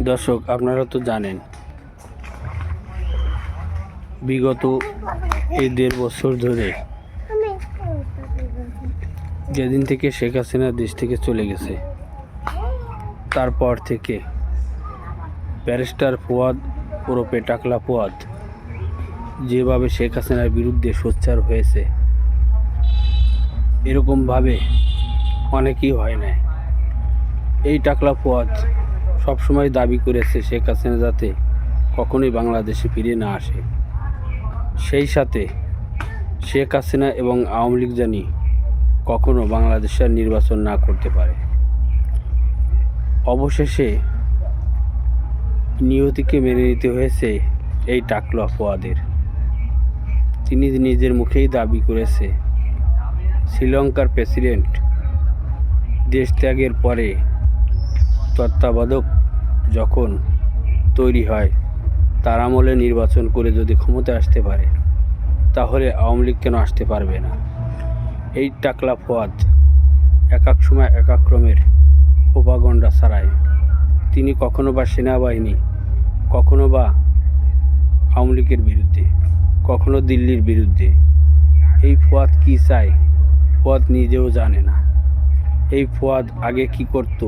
দর্শক, আপনারা তো জানেন বিগত এই 1.5 বছর ধরে যেদিন থেকে শেখ হাসিনা দেশ থেকে চলে গেছে তারপর থেকে ব্যারিস্টার ফুয়াদ ওরফে টাকলা ফুয়াদ যেভাবে শেখ হাসিনার বিরুদ্ধে সোচ্চার হয়েছে এরকমভাবে অনেকেই হয় না। এই টাকলা ফুয়াদ সবসময় দাবি করেছে শেখ হাসিনা যাতে কখনোই বাংলাদেশে ফিরে না আসে, সেই সাথে শেখ হাসিনা এবং আওয়ামী লীগ জানি কখনো বাংলাদেশের নির্বাচন না করতে পারে। অবশেষে নিয়তিকে মেনে নিতে হয়েছে এই টাকলা ফুয়াদের। তিনি নিজের মুখেই দাবি করেছে শ্রীলঙ্কার প্রেসিডেন্ট দেশ ত্যাগের পরে তত্ত্বাবধায়ক যখন তৈরি হয় তার আমলে নির্বাচন করে যদি ক্ষমতায় আসতে পারে তাহলে আওয়ামী লীগ কেন আসতে পারবে না। এই টাকলা ফুয়াদ এক এক সময় এক এক রকমের প্রোপাগান্ডা ছাড়ায়। তিনি কখনো বা সেনাবাহিনী, কখনো বা আওয়ামী লীগের বিরুদ্ধে, কখনো দিল্লির বিরুদ্ধে। এই ফুয়াদ কী চায় ফুয়াদ নিজেও জানে না। এই ফুয়াদ আগে কি করত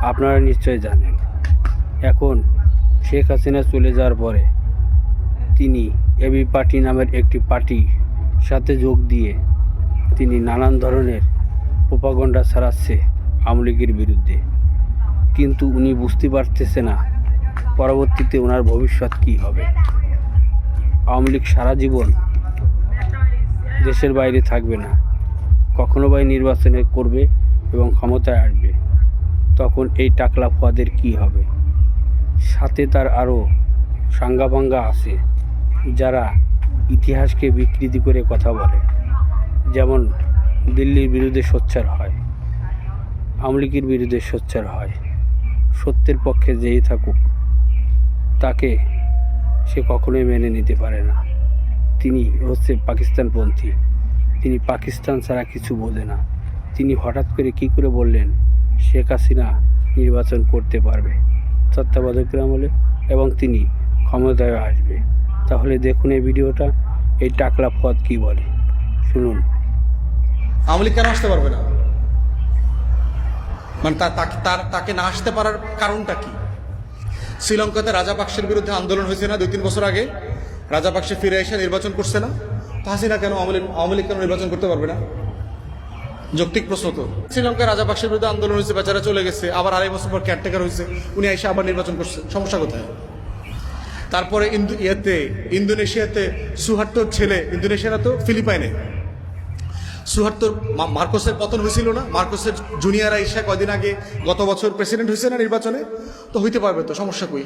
আপনারা নিশ্চয় জানেন। এখন শেখ হাসিনা চলে যাওয়ার পরে তিনি এবি পার্টি নামের একটি পার্টির সাথে যোগ দিয়ে তিনি নানান ধরনের প্রোপাগান্ডা ছড়াচ্ছে আওয়ামী লীগের বিরুদ্ধে। কিন্তু উনি বুঝতে পারতেছে না পরবর্তীতে ওনার ভবিষ্যৎ কী হবে। আওয়ামী লীগ সারা জীবন দেশের বাইরে থাকবে না, কখনো বা নির্বাচনে করবে এবং ক্ষমতায় আসবে, তখন এই টাকলা ফুয়াদের কী হবে। সাথে তার আরও সাঙ্গাপাঙ্গা আছে যারা ইতিহাসকে বিকৃতি করে কথা বলে, যেমন দিল্লির বিরুদ্ধে সোচ্চার হয়, আওয়ামী লীগের বিরুদ্ধে সোচ্চার হয়। সত্যের পক্ষে যেই থাকুক তাকে সে কখনোই মেনে নিতে পারে না। তিনি হচ্ছে পাকিস্তানপন্থী, তিনি পাকিস্তান ছাড়া কিছু বোঝে না। তিনি হঠাৎ করে কী করে বললেন শেখ হাসিনা নির্বাচন করতে পারবে তত্ত্বাবধায়কের আমলে এবং তিনি ক্ষমতায় আসবে। তাহলে দেখুন এই ভিডিওটা, এই টাকলা ফুয়াদ কী বলে শুনুন। আওয়ামী লীগ কেন আসতে পারবে না? মানে তাকে না আসতে পারার কারণটা কি? শ্রীলঙ্কাতে রাজাপাকসের বিরুদ্ধে আন্দোলন হয়েছে না 2-3 বছর আগে? রাজাপাকসে ফিরে এসে নির্বাচন করছে না? তো হাসিনা কেন, আওয়ামী লীগ কেন নির্বাচন করতে পারবে না? যৌক্তিক প্রশ্ন তো। শ্রীলঙ্কায় রাজাপাকসের বিরুদ্ধে আন্দোলন হয়েছে, বেচারা চলে গেছে, আবার 2.5 বছর পর কেয়ারটেকার হয়েছে, উনি এসে আবার নির্বাচন করছে, সমস্যা কোথায়? তারপরে ইন্দোনেশিয়াতে সুহার্তোর ছেলে, ইন্দোনেশিয়া না তো ফিলিপাইনে, সুহার্তোর মার্কোসের পতন হয়েছিল না? মার্কোসের জুনিয়র আইসা কয়দিন আগে গত বছর প্রেসিডেন্ট হয়েছে না নির্বাচনে? তো হইতে পারবে তো, সমস্যা কই?